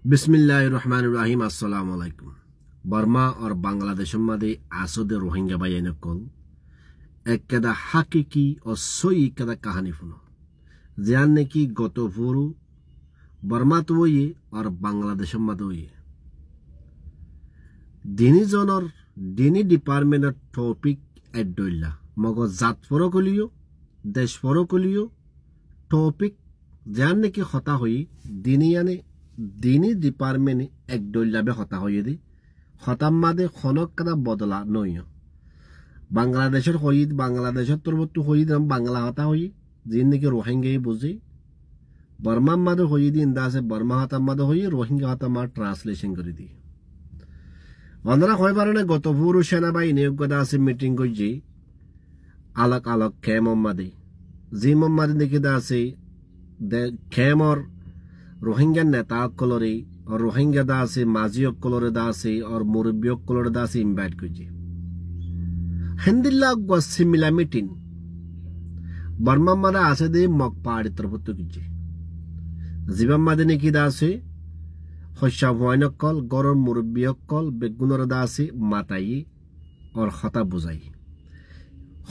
बिस्मिल्लाहिर्रहमानिर्रहीम अस्सलाम वालेकुम। बर्मा और बांग्लादेश मध्ये आसोदे रोहिंग्या बायने कल एक कदा हकीकी और सोई कदा कहानी फुनो जानने की गतो फुरु बर्मा तो ये और बांग्लादेश मध्ये ये दिनी जोनर दिनी डिपार्टमेंट टॉपिक एडोइला मगो जात फरो कलियो देश फरो कलियो टॉपिक जानने की खता हुई दिनी यानी दिनी डिपार्टमेंट एक डोल्लाबे खता हुई दी खताम मादे खनक कदा बदला नयो बांग्लादेशर होई बांग्लादेशर तुरबतु होई दम बांग्ला हता होई जिन्ने के रोहिंग्या बुझे बर्मा मादे होई दी इंदा से बर्मा हता मादे होई रोहिंग्या हता मा ट्रांसलेशन करी दी वंदरा होय बारने गतपुरु सेनाबाई नियोग गदा से मीटिंग गई अलग अलग कैम मादे जिम मादे देखि दा से कैम और रोहिंग्या नेता कलरे और रोहिंग्या दासे माजी कलरे दासे और मुरब्बियों कलरे दासे इनवाइट कीजिए हिंदिल्ला सिमिला मीटिंग बर्मा मादा आसे दे मकपाड़ी तरफ तो कीजिए जीवन मादे की दासे खुशा भुआन कल गौरव मुरब्बियों कल बेगुनर दासे माताई और खता बुझाई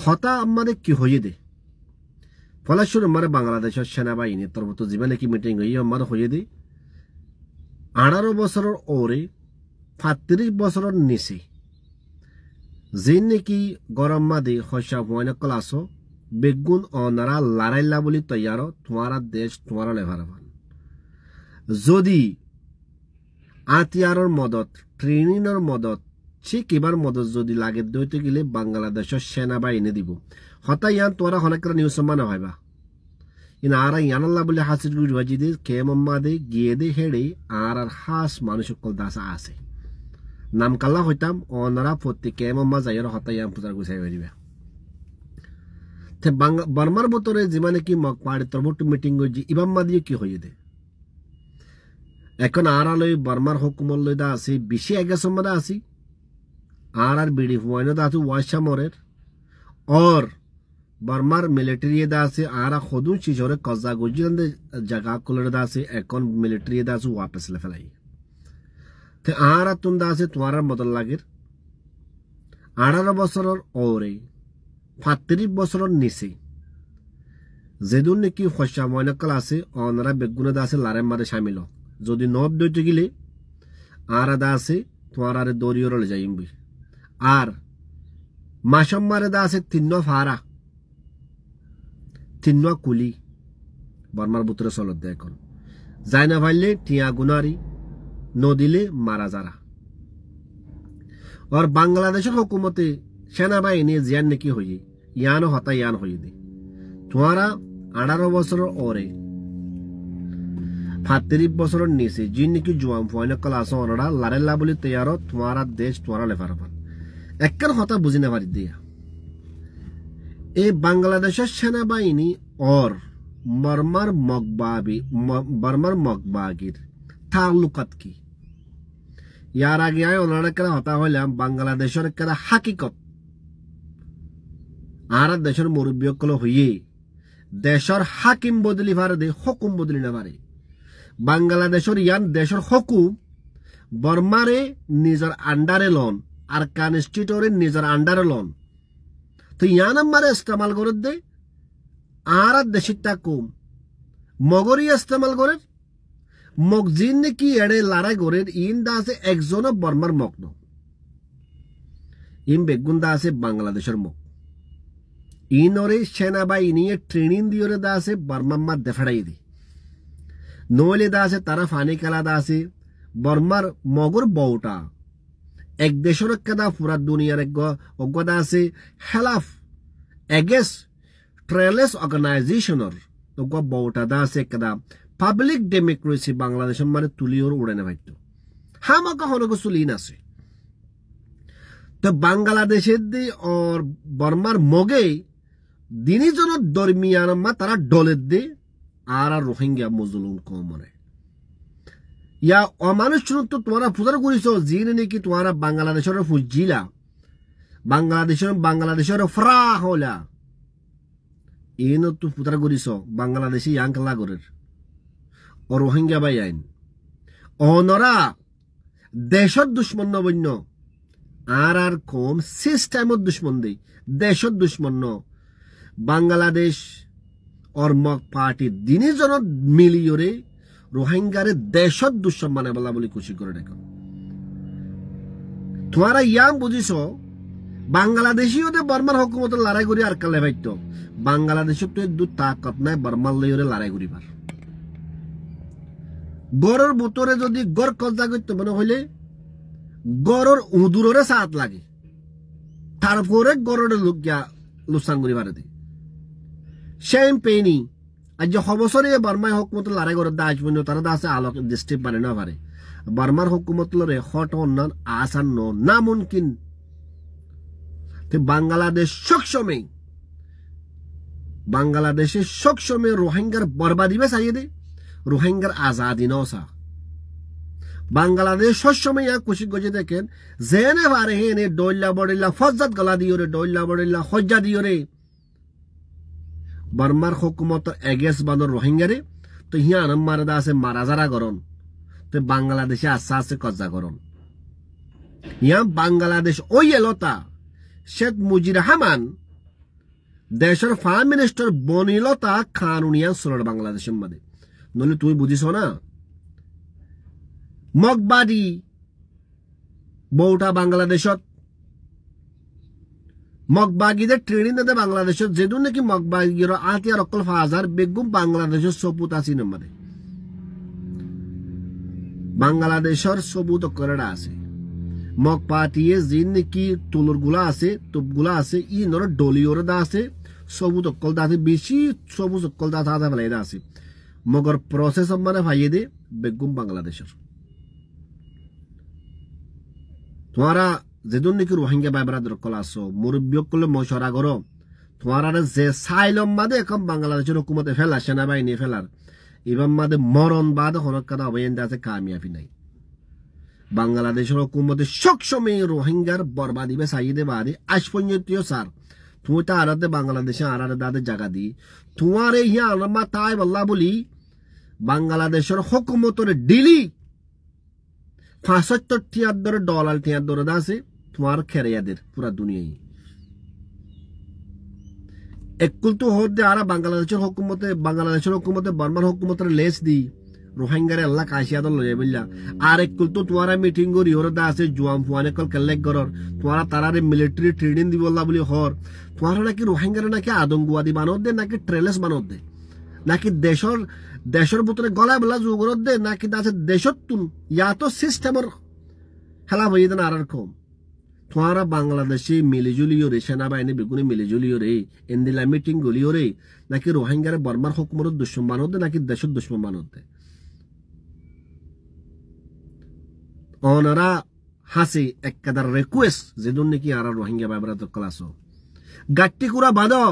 खता अम्मादे की होई दे फलाशुर हमारे बांग्लादेश सेनाबाहिनी तरफ तो जीवन की मीटिंग हुई हमारे हो दे 18 बছর ओरे 35 बছর निचे जिन की गरम मादे खसा भुआन क्लासो बेगुन अनारा लड़ाइला बोली तैयार तुम्हारा देश तुम्हारा लेभारबान जदि आतियार मदद ट्रेनिंग मदद ठीक एबार मदद जदि लागे दौते गले बांग्लादेश सेनाबाहिनी দিব हता यान तोरा हनकर न्यूज सम्मान भाईबा इन आरा यानल्ला बोले हासिर गुड वजिदे केमम्मा दे गेदे हेडे आरार हास मानुष कल दासा आसे नाम कल्ला होइताम ओनरा फति केमम्मा जायर हता यान पुजार गुसाय बरिबा ते बर्मार बतरे जिमाने की मकपाड़ी तरबट मीटिंग गई इबाम्मा दिए की होई दे এখন আরালই বর্মার হুকুমল লইদা আছে বেশি আগে সম্মাদা আছে আর বিডি হুয়াইনো দা আছে ওয়াশামরের और बर्मार मिलिट्री दासे आरा खुदू चिजोरे कजा गुजिरन जगह कुलर दासे एकन मिलिट्री दासे वापस लेफलाई ते आरा तुम दासे तुम्हारा मदल लागेर 18 বছর ओरे 35 বছর निचे जेदुन की खसा मयना क्लासे अनरा बेगुना दासे लारे मारे शामिल हो जदि नब दैते गिले आरा दासे तुम्हारा रे दरियर ले जाइबी आर माशम्मारे दासे तिन्नो फारा तिन्नो कुली बर्मार बुतरे सलत दे এখন जायना भाईले टिया गुनारी नदिले मारा जारा और बांग्लादेशर हुकूमते सेनाबाहिनी जियान नेकी होई यानो हता यान होई दे तुम्हारा 18 বছর ओरे 35 বছর নিচে जिन की जुआम फयना क्लास ओनरा लारेला बोली तैयार तुम्हारा देश तुम्हारा लेफारबान একখান কথা বুঝি না পারি দিয়া এই বাংলাদেশের সেনাবাহিনী और बर्मार मकबागीर ताल्लुकात की यार आगे आए ओनारा करा हता हইলাম বাংলাদেশের করা হাকিকত আর দেশের মুরব্বিয়কল হইয়ে দেশের হাকিম বদলি পারে দে হুকুম বদলি না পারে বাংলাদেশের ইয়ান দেশের হুকুম বর্মারে নিজের আন্ডারে লন আর কনস্টিটিউটরে নিজের আন্ডারে লন তো ইয়ান আমারে ইস্তেমাল করে দে আর দেশিতা কম মগরি ইস্তেমাল করে মগজিন কি এড়ে লড়াই করে ইন দাসে একজন বর্মার মগ্ন ইন বেগুন দাসে বাংলাদেশের মগ ইনরে সেনাবাহিনী ট্রেনিং দিওরে দাসে বর্মাম্মা দেফড়াই দি নইলে দাসে তারা ফানি কালা দাসে বর্মার মগর বউটা एक देशर कदा पूरा दुनियार गदा से हेलाफ एगेंस्ट ट्रेलेस ऑर्गेनाइजेशनर बउटा दा से कदा पब्लिक डेमोक्रेसी बांग्लादेश माने तुलियोर उड़ाने भाइतो हामा कखनो को सुलिन আছে तो बांग्लादेश दे और बर्मार मगे दिनी जन दरमियान मा तारा डले दे आरा रोहिंग्या मजलूम कमरे या अमानुष तो तुम्हारा पुजार करिसो जिने नेकी तुम्हारा बांग्लादेशर फुजिला बांग्लादेशर फ्रा होला एनो तो पुजार करिसो बांग्लादेशी यांकला गरेर और रोहिंग्या बाई आइन অনরা দেশত দুশ্মন নবন্য আর কম সিস্টেমত দুশ্মন দেই দেশত দুশ্মন ন বাংলাদেশ অর্মক পার্টি দিনেজনত মিলিয়রে রোহিঙ্গারে দেশত দুশ্মন মানে বলা বলি খুশি করে দেখো তোমারা ইয়াম বুঝিছ বাংলাদেশীয়তে বর্মার হকুমত লড়াই করি আর কালে ভাইত বাংলাদেশত দু তাকত নাই বর্মার লইরে লড়াই করিবার গড়ের বুতরে যদি গড় কবজা করতে মনে হইলে গড়ের উদুরে সাত লাগে তারপরে গড়ের লোক গিয়া লুসান করিবার দি সেম পেনি আজ হবছরে বর্মায় হকুমত লড়াই করে দাস বন্য তারা দাসে আলোক ডিস্ট্রিক্ট বানে না পারে বর্মার হকুমত লড়ে হট অন্যান আসান না মুমকিন বাংলাদেশ সবসময় রোহিঙ্গার বরবাদিবে চাইয়ে দে রোহিঙ্গার আজাদি নসা বাংলাদেশ সবসময় খুশি গজে দেখেন জেনে পারে হেনে ডইল্লা বড়িল্লা ফজ্জাত গলা দিও রে ডইল্লা বড়িল্লা হজ্জা দিও রে বর্মার হকুমত এগেস বানর রোহিঙ্গারে তো হিয়া মারা দা আছে মারা যারা গরন তো বাংলাদেশে আস্তে আস্তে কজ্জা গরন ইয়া বাংলাদেশ ওই এলতা শেখ মুজির রহমান দেশের ফার্ম মিনিস্টার বনিলতা খানুনিয়া সরল বাংলাদেশের মধ্যে নইলে তুই বুঝিস না মগবাদী বউটা বাংলাদেশত মগবাগীদের ট্রেনিং দে বাংলাদেশত যেদুন নাকি মগবাগীর আতিয়ার অকল ফাজার বেগুম বাংলাদেশের সবুত আছে মানে বাংলাদেশের সবুত অকলটা আছে মগ পাটিয়ে জিন নাকি তুলর গুলা আছে তুপগুলা আছে ই নর ডলিওর দা আছে সবুত অকল দা আছে বেশি সবুজ অকল দা থাকা ফেলাই আছে মগর প্রসেস মানে ভাইয়ে দে বেগুম বাংলাদেশের তোমারা যেদুন নাকি রোহিঙ্গা বাইবারাদের কল আসো মুরব্বী করলে মশরা করো তোমারা যে সাইলম মাদে এখন বাংলাদেশের হুকুমতে ফেলা সেনাবাহিনী ফেলার এবার মাদে মরণ বাদ হনকার অবয়ন আছে কামিয়াবি নাই বাংলাদেশের হুকুমতে সবসময় রোহিঙ্গার বরবাদিবে চাইদে বাদে আজ পর্যন্ত স্যার তুমি তো আরাতে বাংলাদেশে আরারে দাদের জায়গা দি তোমার এই হিয়া আলমা তাই বল্লা বলি বাংলাদেশের হুকুমতের ডিলি 75 ডলার আছে তোমার খেরিয়াদের পুরা দুনিয়ায় একুল তো হতে আর বাংলাদেশের হুকুমতে বর্মার হুকুমতের লেস দি রোহিঙ্গারে আল্লাহ কাশিয়া দল লয়ে বললা আর একুল তো তোমার মিটিং করি ওর দা আছে জুয়াম ফুয়ানে কল কেলেক গরর তোমার তারারে মিলিটারি ট্রেনিং দি বললা বলি হর তোমার নাকি রোহিঙ্গারে নাকি আদঙ্গবাদী বানত দে নাকি ট্রেলেস বানত দে নাকি দেশের ভিতরে গলা বলা জুগরত দে নাকি আছে দেশত তুন ইয়া তো সিস্টেমের খেলা হয়ে দেন আর কম তোমারা বাংলাদেশে মিলিজুলিও রে সেনাবাহিনী বেগুনে মিলিজুলিও রে এন্দিলা মিটিং গলিও রে নাকি রোহিঙ্গারে বর্মার হুকুমত দুশ্মন বানত দে নাকি দেশের দুশ্মন বানত দে ওনারা হাসি একদার রিকোয়েস্ট যেদুন নাকি আর রোহিঙ্গা বাইবারাত ক্লাসো গাট্টি কুরা বাঁধো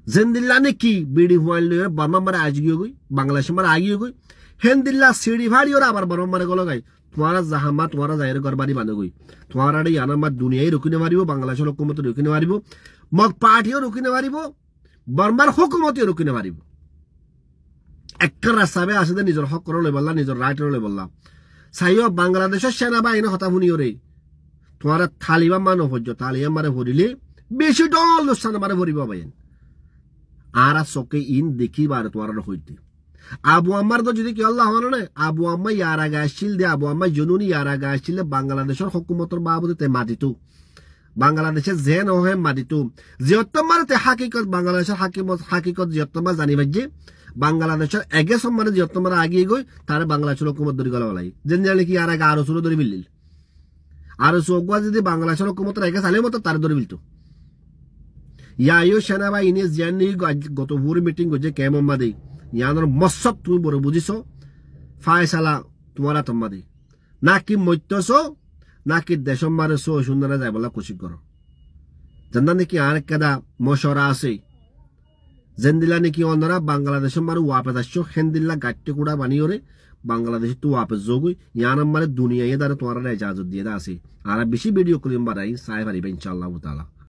জেন্দিল্লা নাকি বিডি হুয়াইল বর্মা মারে আজ গিয়ে গই বাংলাদেশ মারে আগিয়ে গই হেন্দিল্লা সিঁড়ি ভাড়ি ওরা আবার বর্মা মারে গলো গাই তোমারা জাহামা তোমারা যাইরে গরবারি বাঁধে গই তোমারা এই আনামার দুনিয়ায় রুকিনে মারিব বাংলাদেশের হুকুমতে রুকিনে মারিব মগ পার্টিও রুকিনে মারিব বর্মার হুকুমতেও রুকিনে মারিব একটা রাস্তাবে আসে দে নিজের হক করে বললা নিজের রাইট করে বললা চাইও বাংলাদেশের সেনাবাহিনী হতা শুনিও রে তোমারা থালিবা মানো ভর্য তালিয়া মারে ভরিলে বেশি ডল লোসান মারে ভরিব বাইন আর চকে ইন দেখিবার তোমার হইতে আবু আম্মার তো যদি কি আল্লাহ হলো না আবু আম্মা ইয়ার আগে আসছিল দে আবু আম্মা জনুনি ইয়ার আগে আসছিল বাংলাদেশের হুকুমতের বাবদতে মাতিতু বাংলাদেশের যে নহে মাতিতু জিয়ত্তমারতে হাকিকত বাংলাদেশের হাকিকত জিয়ত্তমা জানিবার যে বাংলাদেশের এগে সম্মানে জিয়ত্তমার আগিয়ে গই তার বাংলাদেশের হুকুমত ধরি গলা বলাই যেন জানলে কি আর আগে আরো সুরো ধরে বিল্লিল আরো চৌগুয়া যদি বাংলাদেশের হুকুমতের এগে চালে মতো তার ধরে বিলতো ইয়াইও সেনাবাহিনী জিয়ানি গত ভোর মিটিং করছে কেমম্মা দেই ইয়ানোর মসব তুমি বড় বুঝিছ ফায়সালা তোমারা তোমা দেই নাকি মত্যস নাকি দেশম মারেছো সুন্দর যায় বলা খুশি করো জানা নাকি আর কেদা মশরা আছে জেন্দিলা নাকি অন্যরা বাংলাদেশের মারু ওয়াপে আসছো হেন্দিল্লা গাট্টি কুড়া বানিয়ে রে বাংলাদেশ তো ওয়াপে যোগই ইয়ানাম মানে দুনিয়ায় দ্বারা তোমার ইজাজত দিয়ে আছে আর বেশি ভিডিও করিম বাড়াই সাহেব আরিবা ইনশাআল্লাহ তাআলা